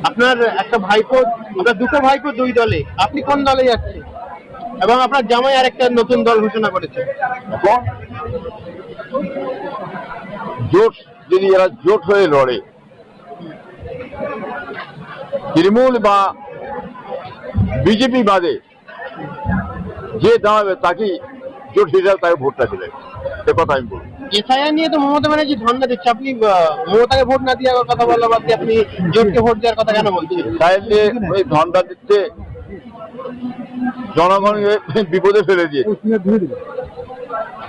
আপনার একটা ভাইপো, আপনার দুটো ভাইপো দুই দলে, আপনি কোন দলে যাচ্ছেন? এবং আপনার জামাই আর একটা নতুন দল ঘোষণা করেছে। জোট, যদি এরা জোট হয়ে লড়ে, তৃণমূল বা বিজেপি বাদে যে দাঁড়াবে তাকেই জোট হিসাবে তাকে ভোটটা দিলে, এ কথা আমি বলবো। এসআইআর নিয়ে তো মমতা ব্যানার্জি ধর্ণা দিচ্ছে, আপনি মমতাকে ভোট না দিয়ে কথা বলা বাদ দিয়ে আপনি জোটকে ভোট দেওয়ার কথা কেন বলছেন? এসআইআর নিয়ে ওই ধর্ণা দিচ্ছে, জনগণকে বিপদে ফেলে দিয়েছে,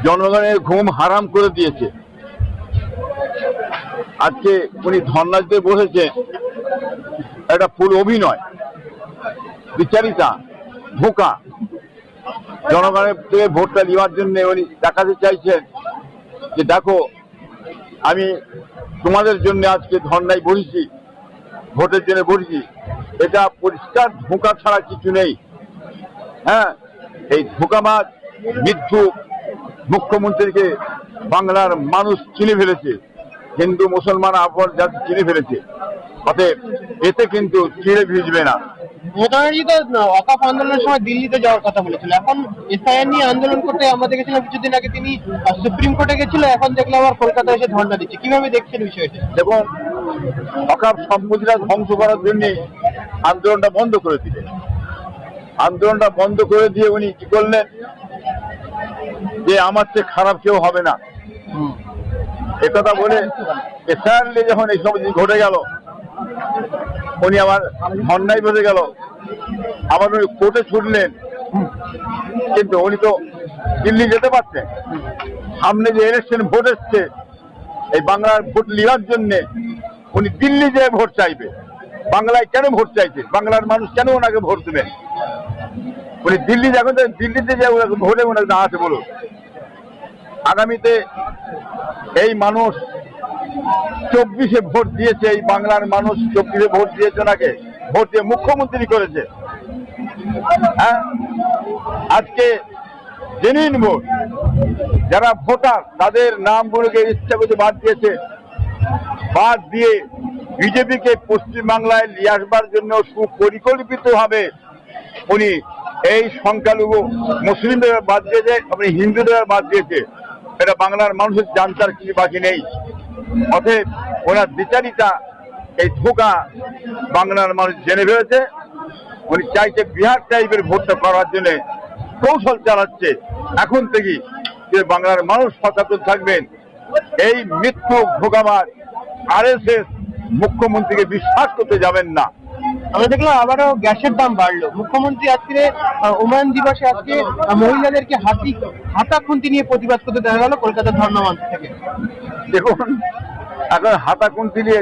জনগণের ঘুম হারাম করে দিয়েছে। আজকে উনি ধর্ণা দিতে বসেছে, একটা ফুল অভিনয়, বিচারিতা, ধোঁকা। জনগণের থেকে ভোটটা নেওয়ার জন্য উনি দেখাতে চাইছেন যে দেখো, আমি তোমাদের জন্য আজকে ধর্ণায় বসেছি, ভোটের জন্য বসেছি। এটা পরিষ্কার ধোঁকা ছাড়া কিছু নেই। হ্যাঁ, এই ধোঁকাবাজ মিথ্যুক মুখ্যমন্ত্রীকে বাংলার মানুষ চিনে ফেলেছে, হিন্দু মুসলমান আপন জাতি চিনে ফেলেছে। অতএব এতে কিন্তু চিড়ে ভিজবে না। মমতা ব্যানার্জি তো ওয়াকফ আন্দোলনের সময় দিল্লিতে যাওয়ার কথা বলেছিল, এখন এসআইআর নিয়ে আন্দোলন করতে আমরা দেখেছিলাম কিছুদিন আগে তিনি সুপ্রিম কোর্টে গেছিল, এখন দেখলাম আবার কলকাতায় এসে ধর্ণা দিচ্ছে। কিভাবে দেখছেন বিষয়টা? দেখুন, ওয়াকফ সম্পত্তিটা ধ্বংস করার জন্য আন্দোলনটা বন্ধ করে দিলেন। আন্দোলনটা বন্ধ করে দিয়ে উনি কি করলেন, যে আমার চেয়ে খারাপ কেউ হবে না একথা বলে এসআইআর নিয়ে যখন এই সব জিনিস ঘটে গেল, উনি আবার ধর্নায় বসে গেল, আবার উনি কোর্টে ছুটলেন। কিন্তু উনি তো দিল্লি যেতে পারতেন, সামনে যে ইলেকশন ভোট এসছে, এই বাংলার ভোট নেওয়ার জন্যে উনি দিল্লি যেয়ে ভোট চাইবে। বাংলায় কেন ভোট চাইছে, বাংলার মানুষ কেন ওনাকে ভোট দেবেন? উনি দিল্লি যাবেন, দিল্লিতে যে ভোটে ওনাকে দাঁড়াতে বলুন। আগামীতে এই মানুষ 24-এ ভোট দিয়েছে, এই বাংলার মানুষ 24-এ ভোট দিয়েছে, ওনাকে ভোট দিয়ে মুখ্যমন্ত্রী করেছে। হ্যাঁ, আজকে জেনুইন ভোট যারা ভোটার, তাদের নামগুলোকে ইচ্ছা করে বাদ দিয়েছে। বাদ দিয়ে বিজেপিকে পশ্চিমবাংলায় নিয়ে আসবার জন্য সুপরিকল্পিতভাবে উনি এই সংখ্যালঘু মুসলিমদের বাদ দিয়েছে, আপনি হিন্দুদের বাদ দিয়েছে। এটা বাংলার মানুষের জানতার কিছু বাকি নেই। অতএব ওনার বিচারিতা, এই ধোঁকা বাংলার মানুষ জেনে ফেলেছে। উনি চাইছে বিহার টাইপের ভোটটা করার জন্য কৌশল চালাচ্ছে। এখন থেকে যে বাংলার মানুষ সচেতন থাকবেন, এই মৃত্যু ধোঁকাবাজ আরএসএস মুখ্যমন্ত্রীকে বিশ্বাস করতে যাবেন না। আমরা দেখলাম আবারও গ্যাসের দাম বাড়লো। মুখ্যমন্ত্রী আজকে উন্নয়ন দিবসে আজকে মহিলাদেরকে হাতা খুন্তি নিয়ে প্রতিবাদ করতে দেখা গেল কলকাতার ধর্ণা মঞ্চ থেকে। দেখুন, এখন হাতা খুন্তি নিয়ে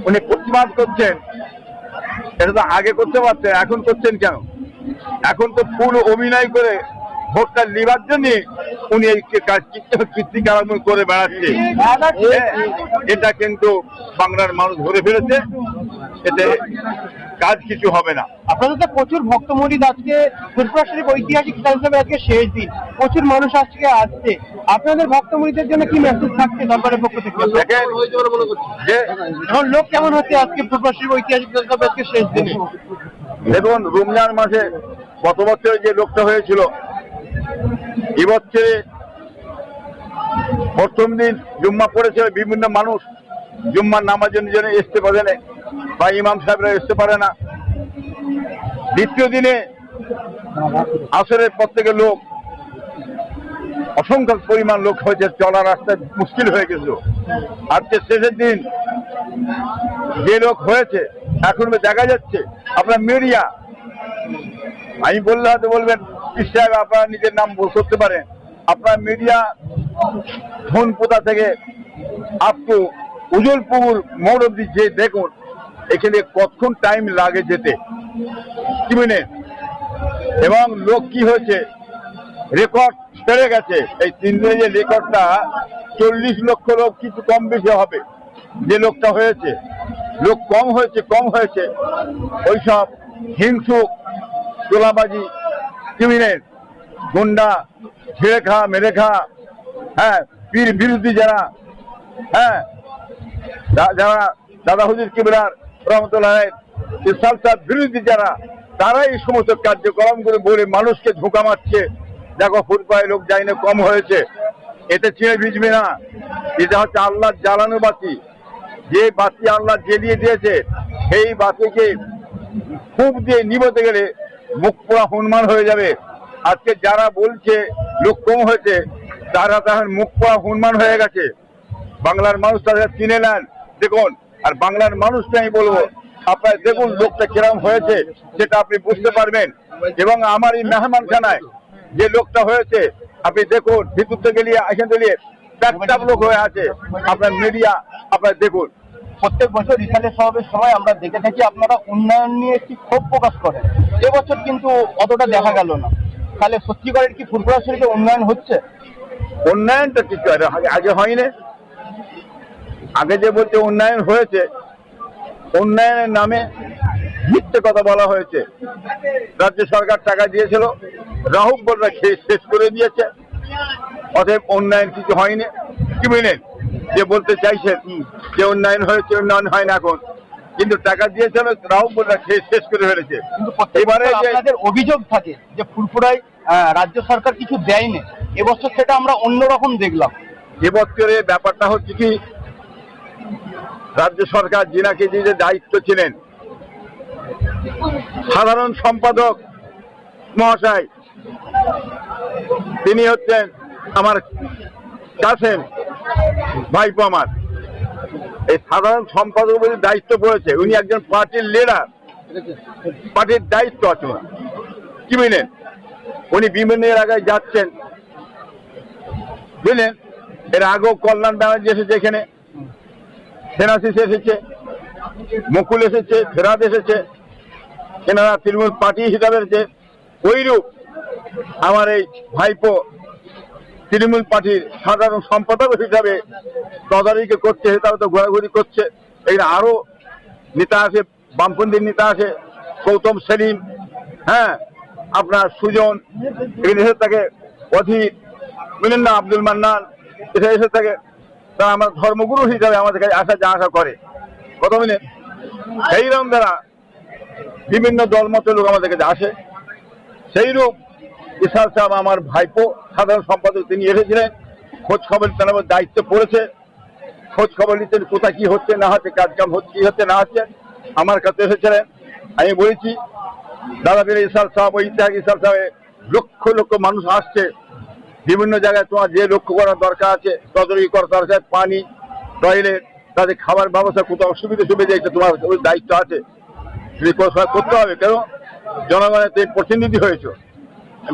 উনি প্রতিবাদ করছেন, এটা তো আগে করতে পারতেন, এখন করছেন কেন? এখন তো ফুল অভিনয় করে ভোটটা নেবার জন্য উনি এই কীর্তিকারাম করে বেড়াচ্ছে। এটা কিন্তু বাংলার মানুষ ধরে ফেলেছে, এতে কাজ কিছু হবে না। আপনাদের তো প্রচুর ভক্ত মুরিদ, আজকে ফুরফুরা শরীফ ঐতিহাসিক স্থান হিসেবে আজকে শেষ দিন, প্রচুর মানুষ আজকে আসছে। আপনাদের ভক্ত মুরিদের জন্য কি মেসেজ থাকছে দরবারের পক্ষ থেকে? এখন লোক কেমন হচ্ছে আজকে ফুরফুরা শরীফ ঐতিহাসিক স্থান হিসেবে আজকে শেষ দিনে? দেখুন, রমজান মাসে গত বছর যে লোকটা হয়েছিল, এবছরে প্রথম দিন জুম্মা পড়েছিল, বিভিন্ন মানুষ জুম্মার নামাজের জন্য আসতে পারে না, বা ইমাম সাহেবরা আসতে পারে না। দ্বিতীয় দিনে আসরের পর থেকে লোক, অসংখ্য পরিমাণ লোক হয়েছে, চলা রাস্তায় মুশকিল হয়ে গেছিল। আজকে শেষের দিন যে লোক হয়েছে, এখন দেখা যাচ্ছে আপনার মিডিয়া, আমি বললে হয়তো বলবেন পীর সাহেব আপনারা নিজের নাম করতে পারেন, আপনার মিডিয়া ধনপোতা থেকে আপ টু উজলপুর মোড় অব্দি যে দেখুন, এখানে কতক্ষণ টাইম লাগে যেতে, কি মিনিট। এবং লোক কি হয়েছে, রেকর্ড ছেড়ে গেছে। এই 3 দিনে যে রেকর্ডটা 40 লক্ষ লোক, কিছু কম বেশি হবে যে লোকটা হয়েছে। লোক কম হয়েছে ওইসব হিংসুক, তোলাবাজি, ক্রিমিনেল, গুন্ডা, ছেড়ে খা মেরে খা, হ্যাঁ, পীর বিরোধী যারা, হ্যাঁ, যারা দাদা হুজুর কিবলার রহমতুল্লাহ ইরশাদ সাহেব বিরোধী যারা, তারা এই সমস্ত কার্যক্রমগুলো বলে মানুষকে ধোঁকা মারছে। দেখো ফুটপায়ে লোক যাই না কম হয়েছে, এতে চিনে ভিজবে না। এটা হচ্ছে আল্লাহর জ্বালানো বাতি, যে বাতি আল্লাহ জ্বেলিয়ে দিয়েছে সেই বাতিকে খুব দিয়ে নিবতে গেলে মুখ পোড়া হনুমান হয়ে যাবে। আজকে যারা বলছে লোক কম হয়েছে, তারা তখন মুখ পোড়া হনুমান হয়ে গেছে। বাংলার মানুষ তাদের চিনে নেন দেখুন। আর বাংলার মানুষকে আমি বলবো, আপনার দেখুন লোকটা কিরম হয়েছে সেটা আপনি বুঝতে পারবেন। এবং আমার এই মেহমানখানায় যে লোকটা হয়েছে আপনি দেখুন, ভিতর থেকে নিয়ে এখান থেকে নিয়ে চারটা লোক হয়ে আছে। আপনার মিডিয়া আপনার দেখুন, প্রত্যেক বছর রিসালের সমাবেশ সময় আমরা দেখে থাকি আপনারা উন্নয়ন নিয়ে একটি ক্ষোভ প্রকাশ করেন, এবছর কিন্তু অতটা দেখা গেল না। তাহলে সত্যিকারের কি ফুরফুরা শরীফে উন্নয়ন হচ্ছে? উন্নয়নটা কিছু আগে হয়নি। আগে যে বলছে উন্নয়ন হয়েছে, উন্নয়নের নামে মিথ্যে কথা বলা হয়েছে। রাজ্য সরকার টাকা দিয়েছিল, রাহুল বলরা খেয়ে শেষ করে দিয়েছে। অতএব উন্নয়ন কিছু হয়নি। কি বুঝলেন? যে বলতে চাইছেন যে উন্নয়ন হয়েছে, উন্নয়ন হয় না এখন, কিন্তু টাকা দিয়েছিল রাহুল বলরা খেয়ে শেষ করে ফেলেছে। কিন্তু এবারে আপনাদের অভিযোগ থাকে যে ফুরফুরায় রাজ্য সরকার কিছু দেয়নি, এবছর সেটা আমরা অন্যরকম দেখলাম। এবছরে ব্যাপারটা হচ্ছে কি, রাজ্য সরকার যিনাকে যে দায়িত্ব ছিলেন সাধারণ সম্পাদক মহাশয়, তিনি হচ্ছেন আমার কাছেন ভাইপো আমার। এই সাধারণ সম্পাদক বলে দায়িত্ব পড়েছে, উনি একজন পার্টির লিডার, পার্টির দায়িত্ব আছে ওনার। কি বুঝলেন? উনি বিভিন্ন এলাকায় যাচ্ছেন, বুঝলেন? এর আগেও কল্যাণ ব্যানার্জি এসেছে, এখানে সেনাশিস এসেছে, মুকুল এসেছে, ফেরাদ এসেছে, এনারা তৃণমূল পার্টি হিসাবে এসেছে। ওইরূপ আমার এই ভাইপো তৃণমূল পার্টির সাধারণ সম্পাদক হিসাবে তদারকি করছে, তারা তো ঘোরাঘুরি করছে। এখানে আরো নেতা আছে, বামপন্থীর নেতা আছে, গৌতম সেলিম, হ্যাঁ, আপনার সুজন, এখানে এসে থাকে অধীর, মিনান্না আব্দুল মান্নান এসে থাকে। তারা আমার ধর্মগুরু হিসাবে আমাদের কাছে আসা যা আশা করে, কথা বলেন। সেইরকম দ্বারা বিভিন্ন দলমতের লোক আমাদের কাছে আসে। সেইরূপ ইরশাদ সাহেব আমার ভাইপো সাধারণ সম্পাদক, তিনি এসেছিলেন, খোঁজ খবর তার দায়িত্ব পড়েছে, খোঁজ খবর নিতেন কোথায় কি হচ্ছে না হচ্ছে, কাজকাম হচ্ছে কি হচ্ছে না হচ্ছে। আমার কাছে এসেছিলেন, আমি বলেছি দাদা ফিরে ইরশাদ সাহেব, ওই ইতিহাস ইরশাদ সাহেব, লক্ষ লক্ষ মানুষ আসছে বিভিন্ন জায়গায়, তোমার যে লক্ষ্য করার দরকার আছে তদারকি করার দরকার, পানি, টয়লেট, তাদের খাবার ব্যবস্থা কোথাও অসুবিধা সুবিধা, এটা তোমার দায়িত্ব আছে, করতে হবে। কেন? জনগণের প্রতিনিধি হয়েছ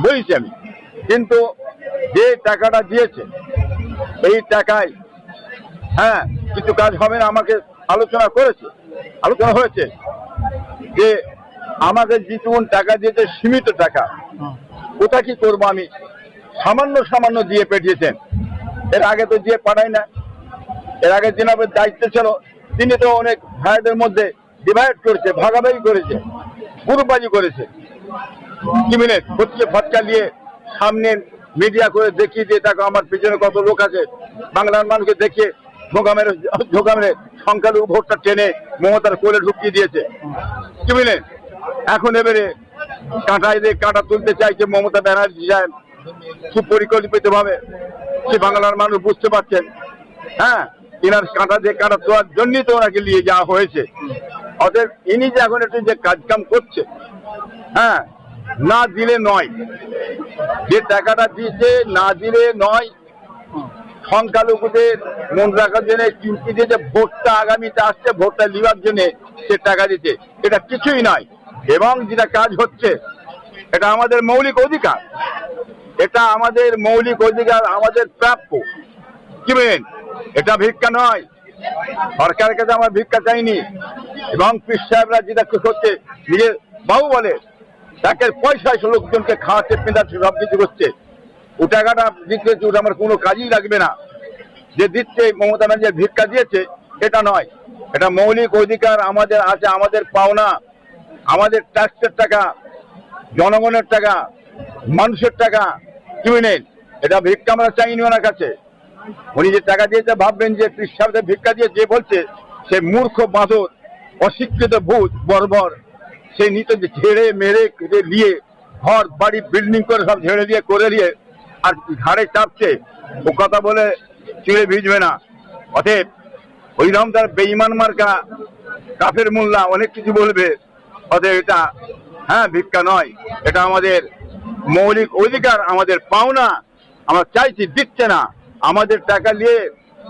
বলেছি আমি। কিন্তু যে টাকাটা দিয়েছে এই টাকায় হ্যাঁ কিছু কাজ হবে না। আমাকে আলোচনা হয়েছে যে আমাকে যেটুকুন টাকা দিয়েছে সীমিত টাকা, ওটা কি করবো আমি, সামান্য দিয়ে পাঠিয়েছেন। এর আগে তো দিয়ে পাঠাই না। এর আগে যিনার দায়িত্ব ছিল তিনি তো অনেক ভাইদের মধ্যে ডিভাইড করেছে, ভাগাভাগি করেছে, গ্রুপবাজি করেছে। কি মিনিট হচ্ছে ফটকা নিয়ে সামনে মিডিয়া করে দেখিয়ে দিয়ে দেখো আমার পিছনে কত লোক আছে, বাংলার মানুষকে দেখিয়ে ঢোকা মেরে সংখ্যালঘু ভোটটা টেনে মমতার কোলে ঢুকিয়ে দিয়েছে। কি মিনিট এখন এবারে কাঁটা তুলতে চাইছে মমতা ব্যানার্জি সাহেব সুপরিকল্পিত ভাবে। সে বাংলার মানুষ বুঝতে পারছেন, হ্যাঁ, এনার কাঁটা তোলার জন্যই তো ওনাকে নিয়ে যাওয়া হয়েছে। অতএব ইনি যে এখন একটু যে কাজকাম করছে, হ্যাঁ, না দিলে নয়, যে টাকাটা দিয়েছে না দিলে নয়। সংখ্যালঘুদের মন রাখার জন্য চিন্তি দিয়ে যে ভোটটা আগামীতে আসছে, ভোটটা নেওয়ার জন্য সে টাকা দিচ্ছে, এটা কিছুই নয়। এবং যেটা কাজ হচ্ছে এটা আমাদের মৌলিক অধিকার, এটা আমাদের মৌলিক অধিকার, আমাদের প্রাপ্য। কি বলেন? এটা ভিক্ষা নয়, সরকারের কাছে আমার ভিক্ষা চাইনি। এবং পীর সাহেবরা যেটা হচ্ছে নিজের বাবু বলে তাকে পয়সায় লোকজনকে খাওয়াচ্ছে, পেঁচাচ্ছে, সব কিছু করছে। ও টাকাটা দিচ্ছে, ওটা আমার কোনো কাজই লাগবে না। যে দিচ্ছে মমতা ব্যানার্জি ভিক্ষা দিয়েছে এটা নয়, এটা মৌলিক অধিকার আমাদের আছে, আমাদের পাওনা, আমাদের ট্যাক্সের টাকা, জনগণের টাকা, মানুষের টাকা। কি বুঝলেন? এটা ভিক্ষা আমরা চাইনি ওনার কাছে। উনি যে টাকা দিয়েছে ভাববেন যে পীর সাহেবদের ভিক্ষা দিয়ে যে বলছে সে মূর্খ বাঁদর, অশিক্ষিত ভূত বর্বর সে নিতে ঝেড়ে মেরে কেটে দিয়ে ঘর বাড়ি বিল্ডিং করে সব ঝেড়ে দিয়ে করে দিয়ে আর ঘাড়ে চাপছে, ও কথা বলে চিড়ে ভিজবে না। অতএব ওইরকম তার বেঈমান মার্কা কাফের মোল্লা অনেক কিছু বলবে, অতএব এটা ভিক্ষা নয়, এটা আমাদের মৌলিক অধিকার, আমাদের পাওনা। আমরা চাইছি, দিচ্ছে না। আমাদের টাকা নিয়ে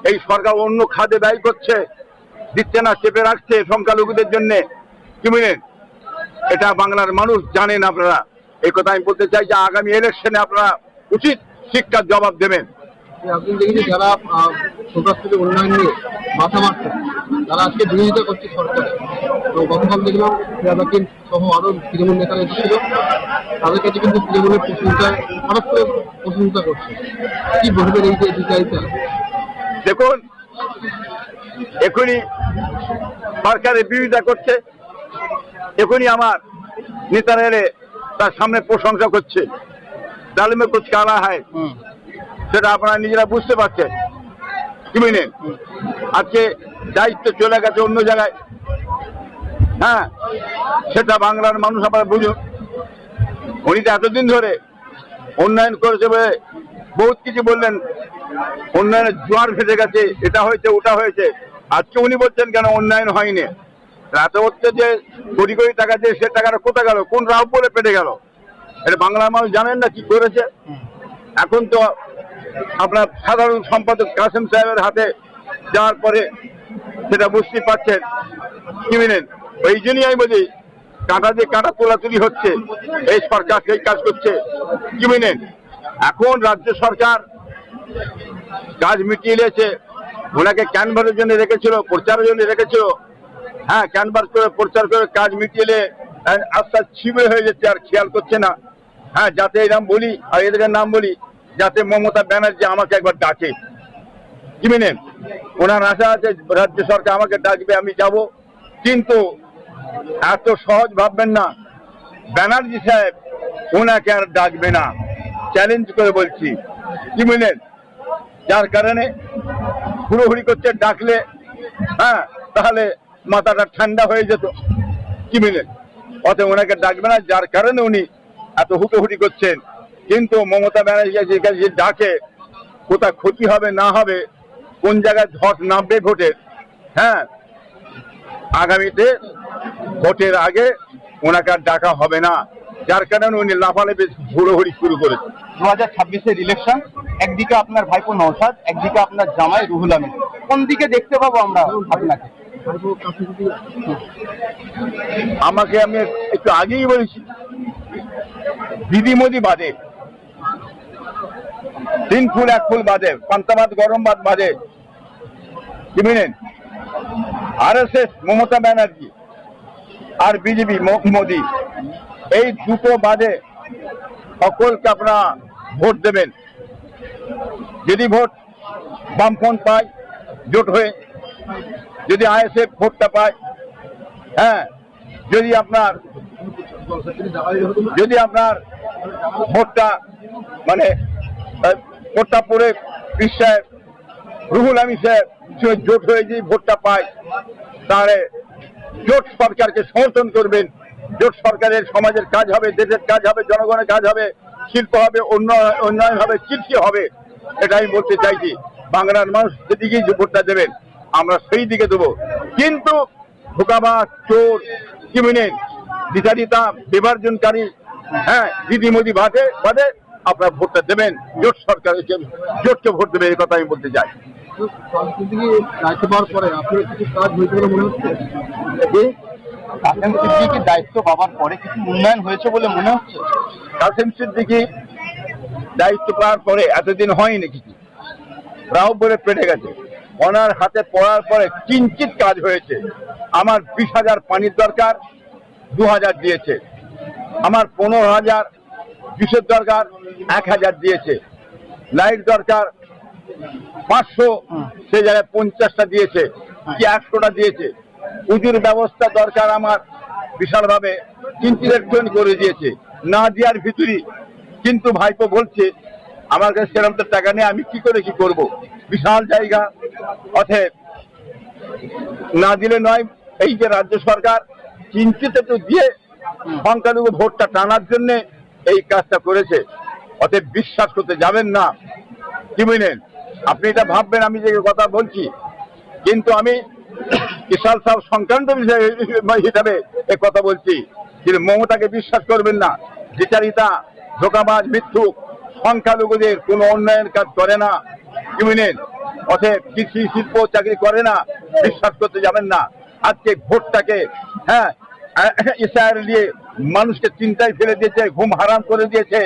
এই সরকার অন্য খাতে ব্যয় করছে, দিচ্ছে না, চেপে রাখছে সংখ্যালঘুদের জন্য। কি বলেন? এটা বাংলার মানুষ জানেন। আপনারা এই কথা আমি বলতে চাই যে আগামী ইলেকশনে আপনারা উচিত শিক্ষার জবাব দেবেন। আপনি দেখেছেন যারা প্রকাশিত উন্নয়ন নিয়ে মাথা মারছে, তারা আজকে বিরোধিতা করছে সরকারের। তো গতকাল দেখলাম ফিরাবাকিন সহ আরো তৃণমূল নেতারা এসেছিল, তাদের কাছে কিন্তু তৃণমূলের প্রশংসা হঠাৎ করে প্রশংসা করছে। কি বলবেন এই যে বিচারিতা? দেখুন, এখনই সরকারের বিরোধিতা করছে, এখনই আমার নেতারা এলে তার সামনে প্রশংসা করছে। ডালমে কুছ কালা হয়, সেটা আপনারা নিজেরা বুঝতে পারছেন। কি বুঝলেন? আজকে দায়িত্ব চলে গেছে অন্য জায়গায়। সেটা বাংলার মানুষ আপনারা বুঝুন। উনি তো এতদিন ধরে উন্নয়ন করেছে বলে বহুত কিছু বললেন, উন্নয়নের জোয়ার ভেসে গেছে, এটা হয়েছে ওটা হয়েছে। আজকে উনি বলছেন কেন উন্নয়ন হয়নি? এত হচ্ছে যে কোটি কোটি টাকা দিয়ে সে টাকাটা কোথায় গেল, কোন রাও বলে পেটে গেল? এটা বাংলার মানুষ জানেন না কি করেছে। এখন তো আপনার সাধারণ সম্পাদক কাসেম সাহেবের হাতে যাওয়ার পরে সেটা বুঝতে পারছেন। কি বলেন? ওই জন্যই আমি বলি কাঁটা দিয়ে কাঁটা তোলাতুলি হচ্ছে, এই সরকার সেই কাজ করছে। কি বলেন? এখন রাজ্য সরকার কাজ মিটিয়ে নিয়েছে। ওনাকে ক্যানভাসের জন্য রেখেছিল, প্রচারের জন্য রেখেছিল। ক্যানভাস করে প্রচার করে কাজ মিটিয়ে আস্তে আস্তে ছিবে হয়ে যাচ্ছে, আর খেয়াল করছে না। যাতে এই নাম বলি আর এদের নাম বলি, যাতে মমতা ব্যানার্জি আমাকে একবার ডাকে। কি বলেন? ওনার আশা আছে রাজ্য সরকার আমাকে ডাকবে, আমি যাব। কিন্তু এত সহজ ভাববেন না, ব্যানার্জি সাহেব ওনাকে আর ডাকবে না, চ্যালেঞ্জ করে বলছি। কি বলেন? যার কারণে হুড়োহুড়ি করছে, ডাকলে তাহলে মাথাটা ঠান্ডা হয়ে যেত। কি বলেন? অতএব ওনাকে ডাকবে না, যার কারণে উনি এত হুটোহুটি করছেন। কিন্তু মমতা ব্যানার্জি যে ডাকে, কোথায় ক্ষতি হবে না হবে, কোন জায়গায় ধস নামবে ভোটের, আগামীতে ভোটের আগে ওনাকে আর ডাকা হবে না, যার কারণে উনি লাফালাফি হুড়োহুড়ি শুরু করেছে। 2026-এর ইলেকশন, একদিকে আপনার ভাইপো নওশাদ, একদিকে আপনার জামাই রুহুল আমিন, কোন দিকে দেখতে পাবো আমরা আপনাকে? আমাকে আমি একটু আগেই বলেছি, দিদি মোদি বাদে, 3 ফুল 1 ফুল বাদে, পান্তাবাদ গরম ভাত বাদে। কি বলেন? RSS মমতা ব্যানার্জি আর বিজেপি মোদি, এই দুটো বাদে সকলকে আপনারা ভোট দেবেন। যদি ভোট বামফ্রন্ট পায় জোট হয়ে, যদি ISF ভোটটা পায়, যদি আপনার ভোটটা মানে ভোটটা পরে পীর সাহেব রুহুল আমিন সাহেব জোট হয়ে যদি ভোটটা পায়, তাহলে জোট সরকারকে সমর্থন করবেন। জোট সরকারের সমাজের কাজ হবে, দেশের কাজ হবে, জনগণের কাজ হবে, শিল্প হবে, উন্নয়ন হবে, কৃষি হবে। এটা আমি বলতে চাইছি। বাংলার মানুষ যেদিকেই ভোটটা দেবেন, আমরা সেই দিকে দেবো। কিন্তু ধোঁকাবাজ, চোর, ক্রিমিনেল, দ্বিচারিতা, বিভাজনকারী, দিদি মোদি বাদে আপনার ভোটটা দেবেন, জোট সরকার জোটকে ভোট দেবে, এই কথা আমি বলতে চাই। দায়িত্ব পাওয়ার পরে আপনার কিছু কাজ হয়েছে বলে মনে হচ্ছে? কাসেম সিদ্দিকীর দায়িত্ব পাওয়ার পরে কিছু উন্নয়ন হয়েছে বলে মনে হচ্ছে? কাসেম সিদ্দিকী দায়িত্ব পাওয়ার পরে এতদিন হয়নি কিছু, রাও বলে পেটে গেছে। ওনার হাতে পড়ার পরে কিঞ্চিত কাজ হয়েছে। আমার 20,000 পানির দরকার, 2,000 দিয়েছে। আমার 15,000 বিষের দরকার, 1,000 দিয়েছে। লাইট দরকার 500, সে জায়গায় 50টা দিয়েছে, কি 100টা দিয়েছে। পুজোর ব্যবস্থা দরকার আমার বিশালভাবে, চিন্তিত করে দিয়েছে না দেওয়ার ভিতরই। কিন্তু ভাইপো বলছে আমার কাছে সেরকম তো টাকা নেই, আমি কি করে কি করব, বিশাল জায়গা। অতএব না দিলে নয়, এই যে রাজ্য সরকার চিন্তিত একটু দিয়ে সংখ্যালঘু ভোটটা টানার জন্য এই কাজটা করেছে, অতএব বিশ্বাস করতে যাবেন না। কি বুঝলেন? আপনি এটা ভাববেন আমি যে কথা বলছি, কিন্তু আমি বিশাল সাহেব সংক্রান্ত বিষয় হিসাবে এ কথা বলছি। কিন্তু মমতাকে বিশ্বাস করবেন না, বিচারিতা, ধোঁকাবাজ, মিথ্যুক, সংখ্যালঘুদের কোনো উন্নয়ন কাজ করে না। কি বুঝলেন? অতএব কৃষি, শিল্প, চাকরি করে না, বিশ্বাস করতে যাবেন না। আজকে ভোটটাকে ইসরায়েল দিয়ে মানুষকে চিন্তায় ফেলে দিয়েছে, ঘুম হারাম করে দিয়েছে।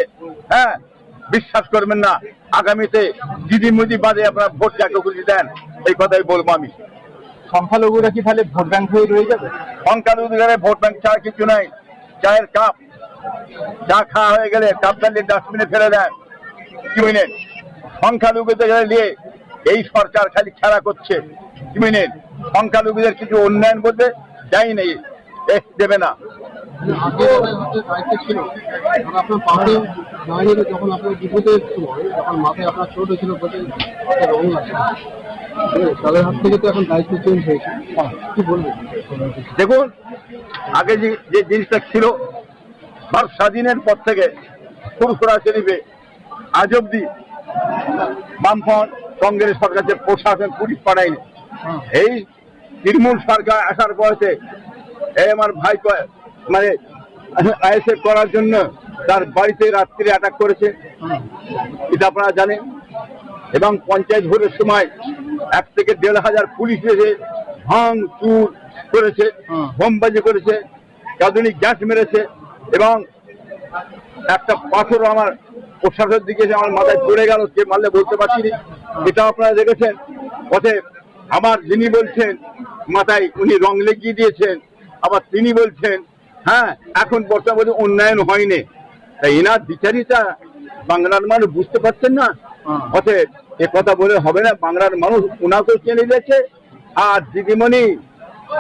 বিশ্বাস করবেন না। আগামীতে দিদিমুদি বাদে আপনারা ভোট যাকে খুশি দেন, এই কথাই বলবো আমি। সংখ্যালঘুরা কি তাহলে ভোট ব্যাংক হয়ে রয়ে যাবে? সংখ্যালঘুদের ভোট ব্যাংক ছাড়া কিছু নাই। চায়ের কাপ, চা খাওয়া হয়ে গেলে কাপটা নিয়ে ডাস্টবিনে ফেলে দেন। কি বুঝলেন? সংখ্যালঘুদের নিয়ে এই সরকার খালি খেলা করছে। কি বুঝলেন? সংখ্যালঘুদের কিছু উন্নয়ন বলতে যাই নেই, দেবে না। আগে অনেক হচ্ছে দায়িত্ব ছিল, কারণ আপনার পাহাড়ে দাঁড়িয়ে যখন আপনার বিপদের সময়, যখন মাথায় আপনার চোট হয়েছিল, বসে রং আছে, তাদের হাত থেকে তো এখন দায়িত্ব চেঞ্জ হয়েছে। কি বলবেন? দেখুন, আগে যে জিনিসটা ছিল, ভারত স্বাধীনের পর থেকে ফুরফুরা শরীফে আজ অব্দি বামফ্রন্ট কংগ্রেস সরকার যে প্রশাসন পুলিশ পাঠায়নি। এই তৃণমূল সরকার আসার পরেতে আমার ভাই মানে আইএসএফ করার জন্য তার বাড়িতে রাত্রি অ্যাটাক করেছে, এটা আপনারা জানেন। এবং পঞ্চায়েত ভোটের সময় 1 থেকে 1,500 পুলিশ এসে ভাঙ চুর করেছে, বোমবাজি করেছে, আধুনিক গ্যাস মেরেছে, এবং একটা পাথর আমার প্রশাসনের দিকে এসে আমার মাথায় পড়ে গেল, কে মারলে বলতে পারছি। এটা আপনারা দেখেছেন। অতএব আমার যিনি বলছেন মাথায় উনি রং লেগিয়ে দিয়েছেন, আবার তিনি বলছেন এখন বর্তমানে উন্নয়ন হয়নি। তাই এনার বিচারিতা বাংলার মানুষ বুঝতে পারছেন না। অতএব এ কথা বলে হবে না। বাংলার মানুষ ওনাকেও চেনে নিয়েছে, আর দিদিমণি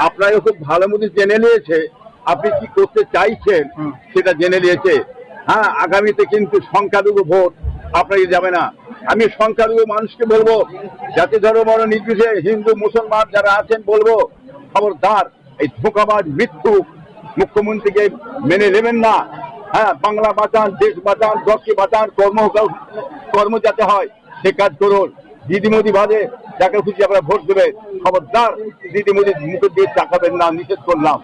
আপনাকে খুব ভালো মতো জেনে নিয়েছে আপনি কি করতে চাইছেন, সেটা জেনে নিয়েছে। আগামীতে কিন্তু সংখ্যালঘু ভোট আপনাকে যাবে না। আমি সংখ্যালঘু মানুষকে বলবো, জাতি ধর্ম বড় নির্বিশেষে হিন্দু মুসলমান যারা আছেন, বলবো খবরদার এই ধোঁকাবাজ মিথ্যুক মুখ্যমন্ত্রীকে মেনে নেবেন না। বাংলা বাঁচান, দেশ বাঁচান, দশকে বাঁচান, কর্ম যাতে হয় সে কাজ করুন। দিদিমোদি বাদে যাকে খুশি আপনারা ভোট দেবে, খবরদার দিদিমোদির মুখের দিয়ে তাকাবেন না, নিষেধ করলাম।